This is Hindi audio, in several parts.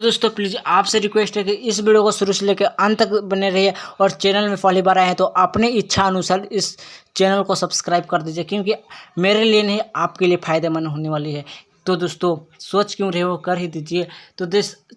दोस्तों प्लीज़ आपसे रिक्वेस्ट है कि इस वीडियो को शुरू से लेकर अंत तक बने रहिए और चैनल में पहली बार आए हैं तो अपने इच्छा अनुसार इस चैनल को सब्सक्राइब कर दीजिए, क्योंकि मेरे लिए नहीं आपके लिए फ़ायदेमंद होने वाली है। तो दोस्तों सोच क्यों रहे हो, कर ही दीजिए। तो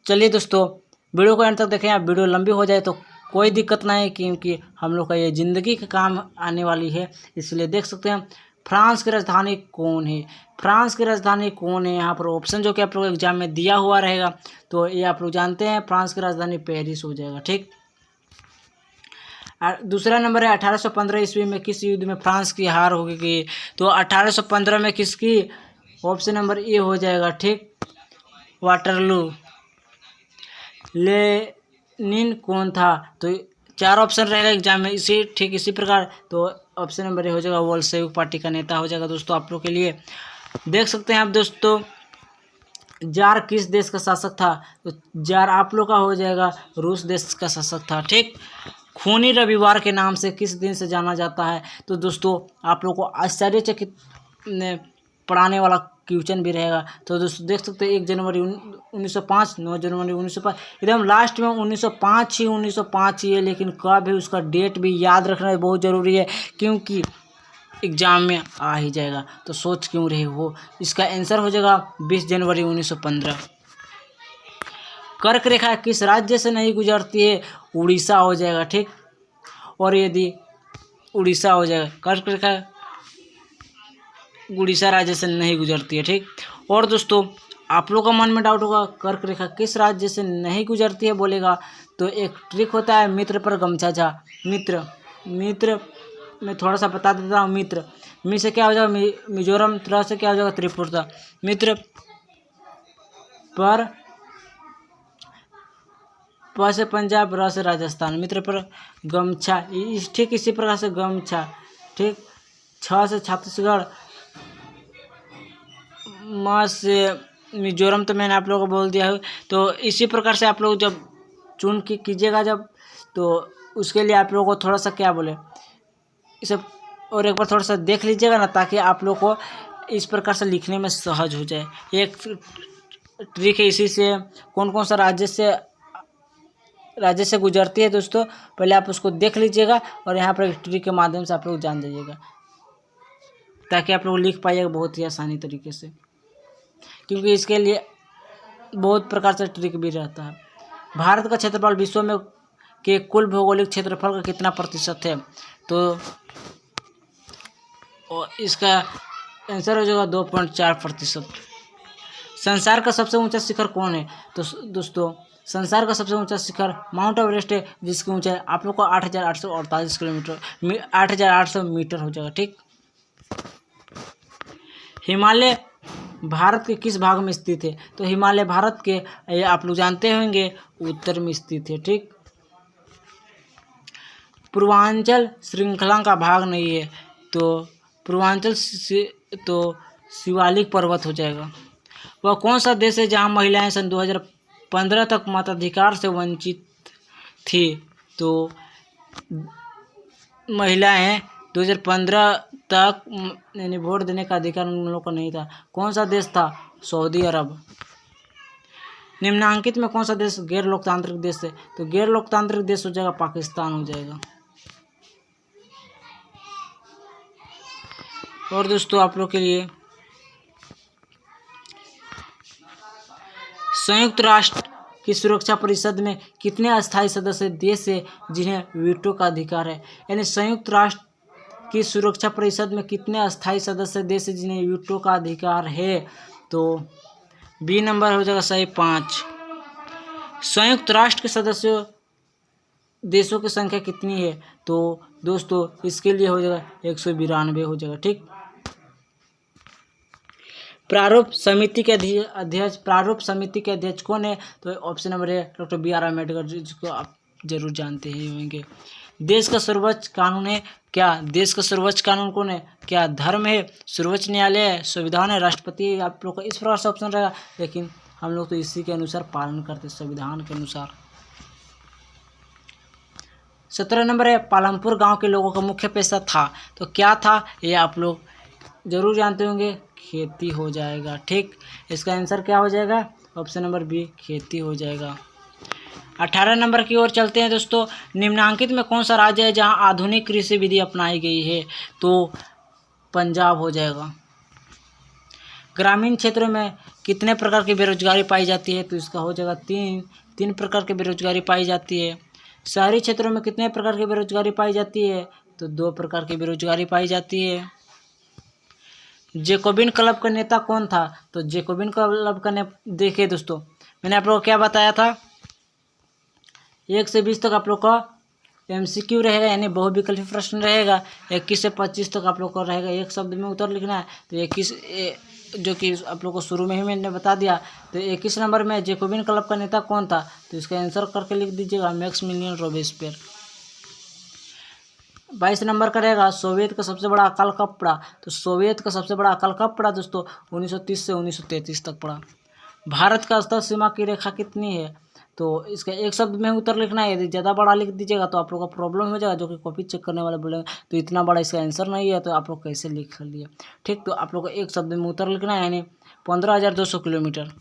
चलिए दोस्तों वीडियो को अंत तक देखें। आप वीडियो लंबी हो जाए तो कोई दिक्कत नहीं, क्योंकि हम लोग का ये ज़िंदगी के काम आने वाली है, इसलिए देख सकते हैं। फ्रांस की राजधानी कौन है? फ्रांस की राजधानी कौन है? यहाँ पर ऑप्शन जो कि आप लोग एग्जाम में दिया हुआ रहेगा, तो ये आप लोग जानते हैं, फ्रांस की राजधानी पेरिस हो जाएगा। ठीक। दूसरा नंबर है 1815 ईस्वी में किस युद्ध में फ्रांस की हार हो गई? तो 1815 में किसकी? ऑप्शन नंबर ए हो जाएगा। ठीक, वाटरलू। लेनिन कौन था? तो चार ऑप्शन रहेगा एग्जाम में इसी प्रकार। तो ऑप्शन नंबर ए हो जाएगा, बोल्शेविक पार्टी का नेता हो जाएगा। दोस्तों आप लोग के लिए देख सकते हैं आप दोस्तों, जार किस देश का शासक था? तो जार आप लोग का हो जाएगा रूस देश का शासक था। ठीक। खूनी रविवार के नाम से किस दिन से जाना जाता है? तो दोस्तों आप लोग को आश्चर्यचकित पढ़ाने वाला क्वेश्चन भी रहेगा। तो दोस्तों देख सकते हैं 1 जनवरी 1905, 9 जनवरी 1905, एकदम लास्ट में 1905 ही है, लेकिन कब है उसका डेट भी याद रखना बहुत ज़रूरी है, क्योंकि एग्जाम में आ ही जाएगा। तो सोच क्यों रहे हो? इसका आंसर हो जाएगा 20 जनवरी 1915। कर्क रेखा किस राज्य से नहीं गुजरती है? उड़ीसा हो जाएगा। ठीक। और यदि उड़ीसा हो जाएगा, कर्क रेखा उड़ीसा राज्य से नहीं गुजरती है। ठीक। और दोस्तों आप लोग का मन में डाउट होगा, कर्क रेखा किस राज्य से नहीं गुजरती है बोलेगा, तो एक ट्रिक होता है, मित्र पर गमछा जा। मित्र मैं थोड़ा सा बता देता हूँ। मित्र से क्या हो जाएगा? मिजोरम। त्रा से क्या हो जाएगा? त्रिपुरा। मित्र पर प से पंजाब, र से राजस्थान। मित्र पर गमछा, ठीक इसी प्रकार से गमछा। ठीक। छ से छत्तीसगढ़, म से मिजोरम, तो मैंने आप लोगों को बोल दिया है। तो इसी प्रकार से आप लोग जब चुन के कीजिएगा जब, तो उसके लिए आप लोगों को थोड़ा सा क्या बोले, इसे और एक बार थोड़ा सा देख लीजिएगा ना, ताकि आप लोग को इस प्रकार से लिखने में सहज हो जाए। एक ट्रिक है, इसी से कौन कौन सा राज्य से गुजरती है दोस्तों, पहले आप उसको देख लीजिएगा और यहाँ पर ट्रिक के माध्यम से आप लोग जान जाइएगा, ताकि आप लोग लिख पाइएगा बहुत ही आसानी तरीके से, क्योंकि इसके लिए बहुत प्रकार से ट्रिक भी रहता है। भारत का क्षेत्रफल विश्व में के कुल भौगोलिक क्षेत्रफल का कितना प्रतिशत है? तो इसका आंसर हो जाएगा 2.4%। संसार का सबसे ऊंचा शिखर कौन है? तो दोस्तों संसार का सबसे ऊंचा शिखर माउंट एवरेस्ट है, जिसकी ऊंचाई आप लोग को 8,848 किलोमीटर 8,800 मीटर हो जाएगा। ठीक। हिमालय भारत के किस भाग में स्थित है? तो हिमालय भारत के आप लोग जानते होंगे उत्तर में स्थित है। ठीक। पूर्वांचल श्रृंखला का भाग नहीं है, तो पूर्वांचल तो शिवालिक पर्वत हो जाएगा। वह कौन सा देश है जहां महिलाएं सन 2015 तक मताधिकार से वंचित थी? तो महिलाएं 2015 तक यानी वोट देने का अधिकार उन लोगों को नहीं था। कौन सा देश था? सऊदी अरब। निम्नांकित में कौन सा देश गैर लोकतांत्रिक देश है? तो गैर लोकतांत्रिक देश हो जाएगा पाकिस्तान हो जाएगा। और दोस्तों आप लोग के लिए संयुक्त राष्ट्र की सुरक्षा परिषद में कितने अस्थायी सदस्य देश है जिन्हें वीटो का अधिकार है? यानी संयुक्त राष्ट्र की सुरक्षा परिषद में कितने अस्थायी सदस्य देश है जिन्हें वीटो का अधिकार है? तो बी नंबर हो जाएगा सही 5। संयुक्त राष्ट्र के सदस्यों देशों की संख्या कितनी है? तो दोस्तों इसके लिए हो जाएगा 192 हो जाएगा। ठीक। प्रारूप समिति के अध्यक्ष कौन है? तो ऑप्शन नंबर है डॉक्टर BR अम्बेडकर, जिसको आप जरूर जानते ही होंगे। देश का सर्वोच्च कानून है क्या? देश का सर्वोच्च कानून कौन है? क्या धर्म है, सर्वोच्च न्यायालय है, संविधान है, राष्ट्रपति है? आप लोग का इस प्रकार से ऑप्शन रहेगा, लेकिन हम लोग तो इसी के अनुसार पालन करते, संविधान के अनुसार। 17 नंबर है पालमपुर गांव के लोगों का मुख्य पेशा था, तो क्या था? ये आप लोग जरूर जानते होंगे, खेती हो जाएगा। ठीक। इसका आंसर क्या हो जाएगा? ऑप्शन नंबर बी खेती हो जाएगा। 18 नंबर की ओर चलते हैं दोस्तों। निम्नांकित में कौन सा राज्य है जहां आधुनिक कृषि विधि अपनाई गई है? तो पंजाब हो जाएगा। ग्रामीण क्षेत्रों में कितने प्रकार की बेरोजगारी पाई जाती है? तो इसका हो जाएगा तीन प्रकार की बेरोजगारी पाई जाती है। शहरी क्षेत्रों में कितने प्रकार की बेरोजगारी पाई जाती है? तो 2 प्रकार की बेरोजगारी पाई जाती है। जेकोबिन क्लब का नेता कौन था? तो जेकोबिन क्लब का देखिए दोस्तों, मैंने आप लोगों को क्या बताया था, 1 से 20 तक आप लोग का MCQ रहेगा, यानी बहुविकल्पी प्रश्न रहेगा। 21 से 25 तक आप लोग का रहेगा एक शब्द में उत्तर लिखना है। तो 21 जो कि आप लोग को शुरू में ही मैंने बता दिया। तो 21 नंबर में जेकोबिन क्लब का नेता कौन था? तो इसका आंसर करके लिख दीजिएगा मैक्सिमिलियन रॉबेस्पियर। 22 नंबर का रहेगा सोवियत का सबसे बड़ा अकाल कब पड़ा? तो सोवियत का सबसे बड़ा अकाल कब पड़ा दोस्तों? 1930 से 1933 तक पड़ा। भारत का स्थल सीमा की रेखा कितनी है? तो इसका एक शब्द में उत्तर लिखना है। यदि ज़्यादा बड़ा लिख दीजिएगा तो आप लोग का प्रॉब्लम हो जाएगा, जो कि कॉपी चेक करने वाले बोलेंगे तो इतना बड़ा इसका आंसर नहीं है, तो आप लोग कैसे लिख लिए? ठीक, तो आप लोग को एक शब्द में उत्तर लिखना है, यानी 15,200 किलोमीटर।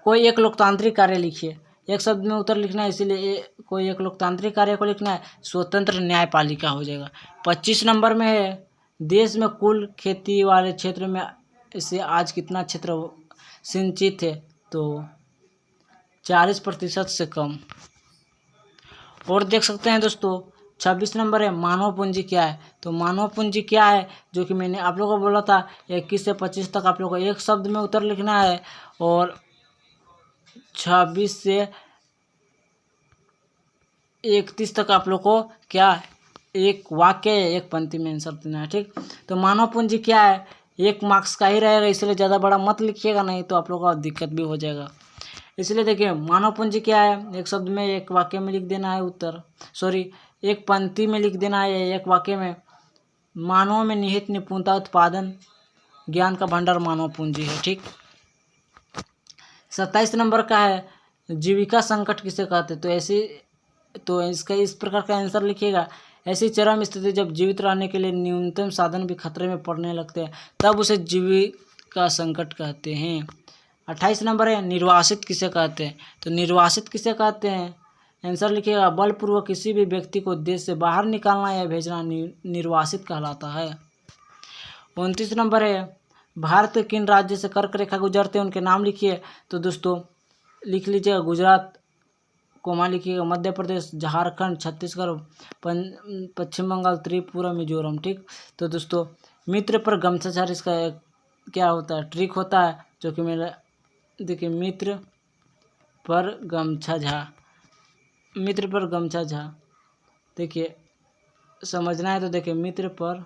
कोई एक लोकतांत्रिक कार्य लिखिए। एक शब्द में उत्तर लिखना है, इसीलिए कोई एक लोकतांत्रिक कार्य को लिखना है। स्वतंत्र न्यायपालिका हो जाएगा। 25 नंबर में है देश में कुल खेती वाले क्षेत्र में इससे आज कितना क्षेत्र सिंचित है? तो 40% से कम। और देख सकते हैं दोस्तों 26 नंबर है मानव पूंजी क्या है? तो मानव पूंजी क्या है, जो कि मैंने आप लोगों को बोला था 21 से 25 तक आप लोगों को एक शब्द में उत्तर लिखना है, और 26 से 31 तक आप लोग को क्या एक वाक्य एक पंक्ति में आंसर देना है। ठीक, तो मानव पूंजी क्या है, 1 मार्क्स का ही रहेगा, इसलिए ज़्यादा बड़ा मत लिखिएगा, नहीं तो आप लोग का दिक्कत भी हो जाएगा। इसलिए देखिए मानव पूंजी क्या है, एक शब्द में एक वाक्य में लिख देना है उत्तर, सॉरी एक पंक्ति में लिख देना है एक वाक्य में। मानव में निहित निपुणता उत्पादन ज्ञान का भंडार मानव पूंजी है। ठीक, 27 नंबर का है जीविका संकट किसे कहते हैं? तो इसका इस प्रकार का आंसर लिखिएगा, ऐसी चरम स्थिति जब जीवित रहने के लिए न्यूनतम साधन भी खतरे में पड़ने लगते हैं, तब उसे जीविका संकट कहते हैं। 28 नंबर है निर्वासित किसे कहते हैं? तो निर्वासित किसे कहते हैं, आंसर लिखिएगा बलपूर्वक किसी भी व्यक्ति को देश से बाहर निकालना या भेजना निर्वासित कहलाता है। 29 नंबर है भारत के किन राज्य से कर्क रेखा गुजरते हैं, उनके नाम लिखिए। तो दोस्तों लिख लीजिएगा गुजरात, कोमा लिखिएगा मध्य प्रदेश, झारखंड, छत्तीसगढ़, पश्चिम बंगाल, त्रिपुरा, मिजोरम। ठीक, तो दोस्तों मित्र पर गमछा झार इसका क्या होता है, ट्रिक होता है, जो कि मेरा देखिए मित्र पर गमछा झा, मित्र पर गमछा झा, देखिए समझना है तो देखिए मित्र पर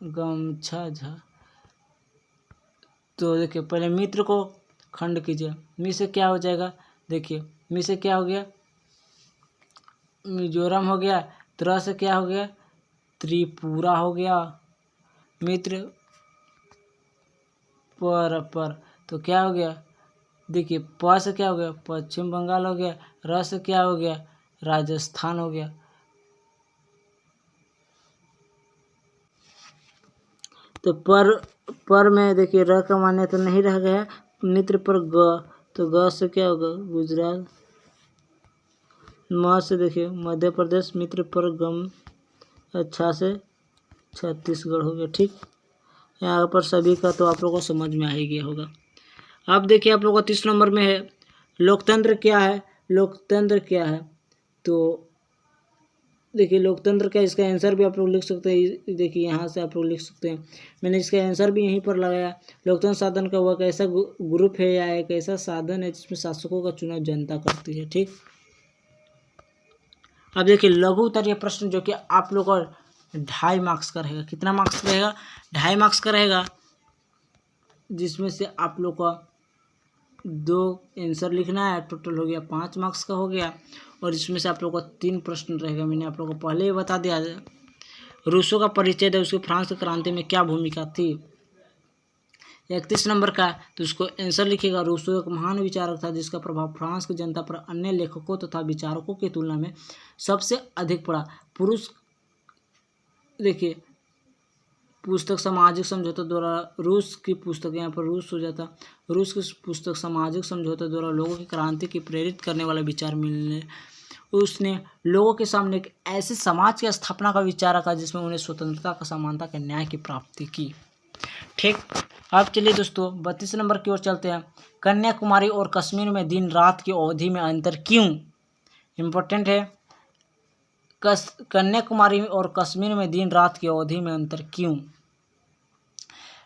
गमछा झा। तो देखिए पहले मित्र को खंड कीजिए, मी से क्या हो जाएगा, देखिए मी से क्या हो गया मिजोरम हो गया, त्र से क्या हो गया त्रिपुरा हो गया, मित्र पर तो क्या हो गया, देखिए प से क्या हो गया पश्चिम बंगाल हो गया, र से क्या हो गया राजस्थान हो गया। तो पर में देखिए र का मान्य तो नहीं रह गया, मित्र पर ग, तो ग से क्या होगा गुजरात, म से देखिए मध्य प्रदेश, मित्र पर गम अच्छा से छत्तीसगढ़ हो गया। ठीक, यहाँ पर सभी का तो आप लोगों को समझ में आ ही गया होगा। अब देखिए आप लोगों को 30 नंबर में है लोकतंत्र क्या है, लोकतंत्र क्या है, तो देखिए लोकतंत्र का इसका आंसर भी आप लोग लिख सकते हैं, देखिए यहाँ से आप लोग लिख सकते हैं, मैंने इसका आंसर भी यहीं पर लगाया। लोकतंत्र साधन का वह ऐसा ग्रुप है या एक ऐसा साधन है जिसमें शासकों का चुनाव जनता करती है। ठीक, अब देखिए लघु उत्तरीय प्रश्न जो कि आप लोग को 2.5 मार्क्स का रहेगा। कितना मार्क्स का रहेगा, 2.5 मार्क्स का रहेगा, जिसमें से आप लोग का 2 आंसर लिखना है, टोटल हो गया 5 मार्क्स का हो गया। और इसमें से आप लोग को 3 प्रश्न रहेगा, मैंने आप लोग को पहले ही बता दिया। रूसो का परिचय दे, उसकी फ्रांस की क्रांति में क्या भूमिका थी। 31 नंबर का, तो उसको आंसर लिखिएगा रूसो एक महान विचारक था जिसका प्रभाव फ्रांस की जनता पर अन्य लेखकों तथा विचारकों की तुलना में सबसे अधिक पड़ा। पुरुष देखिए पुस्तक सामाजिक समझौता द्वारा रूस की पुस्तक, यहाँ पर रूस हो जाता, रूस की पुस्तक सामाजिक समझौता द्वारा लोगों की क्रांति की प्रेरित करने वाला विचार मिलने, उसने लोगों के सामने एक ऐसे समाज की स्थापना का विचार रखा जिसमें उन्हें स्वतंत्रता का, समानता के, न्याय की प्राप्ति की। ठीक, अब चलिए दोस्तों 32 नंबर की ओर चलते हैं। कन्याकुमारी और कश्मीर में दिन रात की अवधि में अंतर क्यों? इम्पोर्टेंट है। कन्याकुमारी और कश्मीर में दिन रात की अवधि में अंतर क्यों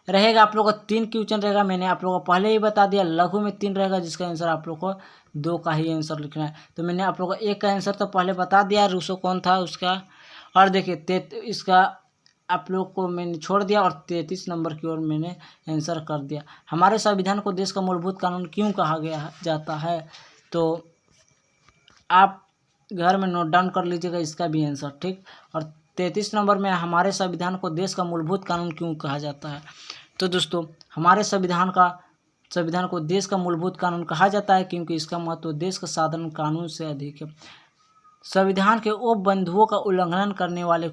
रहेगा? आप लोगों का 3 क्वेश्चन रहेगा, मैंने आप लोगों को पहले ही बता दिया। लघु में 3 रहेगा जिसका आंसर आप लोग को 2 का ही आंसर लिखना है। तो मैंने आप लोगों को 1 का आंसर तो पहले बता दिया, रूसो कौन था उसका। और देखिए इसका आप लोग को मैंने छोड़ दिया और 33 नंबर की ओर मैंने आंसर कर दिया। हमारे संविधान को देश का मूलभूत कानून क्यों कहा गया जाता है? तो आप घर में नोट डाउन कर लीजिएगा इसका भी आंसर। ठीक, और 33 नंबर में हमारे संविधान को देश का मूलभूत कानून क्यों कहा जाता है? तो दोस्तों हमारे संविधान को देश का मूलभूत कानून कहा जाता है क्योंकि इसका महत्व देश का साधारण कानून से अधिक है। संविधान के उपबंधुओं का उल्लंघन करने वाले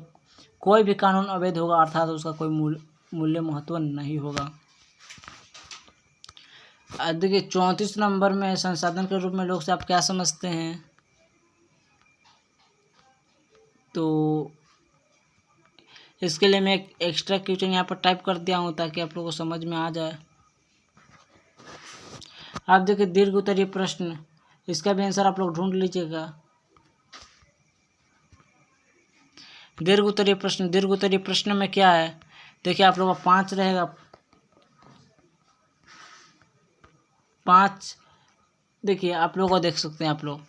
कोई भी कानून अवैध होगा, अर्थात उसका कोई मूल्य महत्व नहीं होगा। देखिए 34 नंबर में संसाधन के रूप में लोग से आप क्या समझते हैं? तो इसके लिए मैं एक एक्स्ट्रा क्वेश्चन यहाँ पर टाइप कर दिया हूँ ताकि आप लोगों को समझ में आ जाए। आप देखिए दीर्घ उत्तरीय प्रश्न, इसका भी आंसर आप लोग ढूंढ लीजिएगा। दीर्घ उत्तरीय प्रश्न में क्या है? देखिए आप लोगों का 5 रहेगा। 5 देखिए आप लोगों को देख सकते हैं आप लोग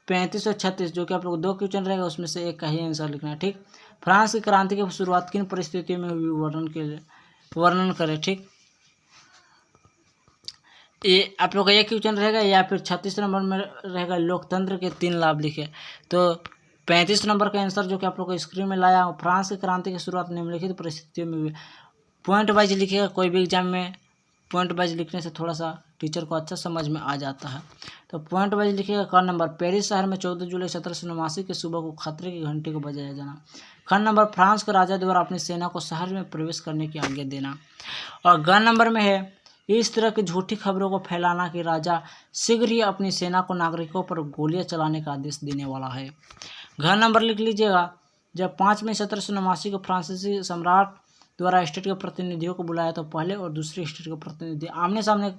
35 और 36 जो कि आप लोग 2 क्वेश्चन रहेगा, उसमें से 1 का ही आंसर लिखना है। ठीक, फ्रांस की क्रांति की शुरुआत किन परिस्थितियों में हुई वर्णन करें। ठीक, ये आप लोग का 1 क्वेश्चन रहेगा या फिर 36 नंबर में रहेगा लोकतंत्र के 3 लाभ लिखे। तो 35 नंबर का आंसर जो कि आप लोग को स्क्रीन में लाया हूँ, फ्रांस की क्रांति की शुरुआत निम्नलिखित परिस्थितियों में हुई। पॉइंट वाइज लिखिएगा, कोई भी एग्जाम में पॉइंट वाइज लिखने से थोड़ा सा टीचर को अच्छा समझ में आ जाता है। तो पॉइंट वाइज लिखिएगा। क नंबर, पेरिस शहर में 14 जुलाई 1789 के सुबह को खतरे की घंटी को बजाया जाना। ख नंबर, फ्रांस के राजा द्वारा अपनी सेना को शहर में प्रवेश करने की आज्ञा देना। और ग नंबर में है इस तरह की झूठी खबरों को फैलाना कि राजा शीघ्र ही अपनी सेना को नागरिकों पर गोलियां चलाने का आदेश देने वाला है। घ नंबर लिख लीजिएगा। जब 5 मई 1789 को फ्रांसीसी सम्राट द्वारा स्टेट के प्रतिनिधियों को बुलाया तो पहले और दूसरे स्टेट के प्रतिनिधि आमने सामने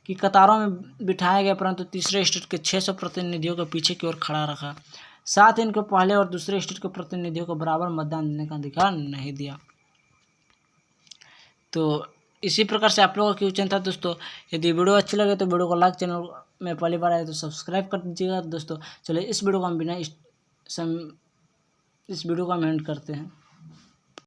की कतारों में बिठाए गए, परंतु तीसरे स्टेट के 600 प्रतिनिधियों को पीछे की ओर खड़ा रखा। साथ ही इनको पहले और दूसरे स्टेट के प्रतिनिधियों को बराबर मतदान देने का अधिकार नहीं दिया। तो इसी प्रकार से आप लोगों का क्वेश्चन था दोस्तों। यदि वीडियो अच्छी लगे तो वीडियो को लाइक, चैनल में पहली बार आए तो सब्सक्राइब कर दीजिएगा दोस्तों। चलिए इस वीडियो को हम एंड करते हैं।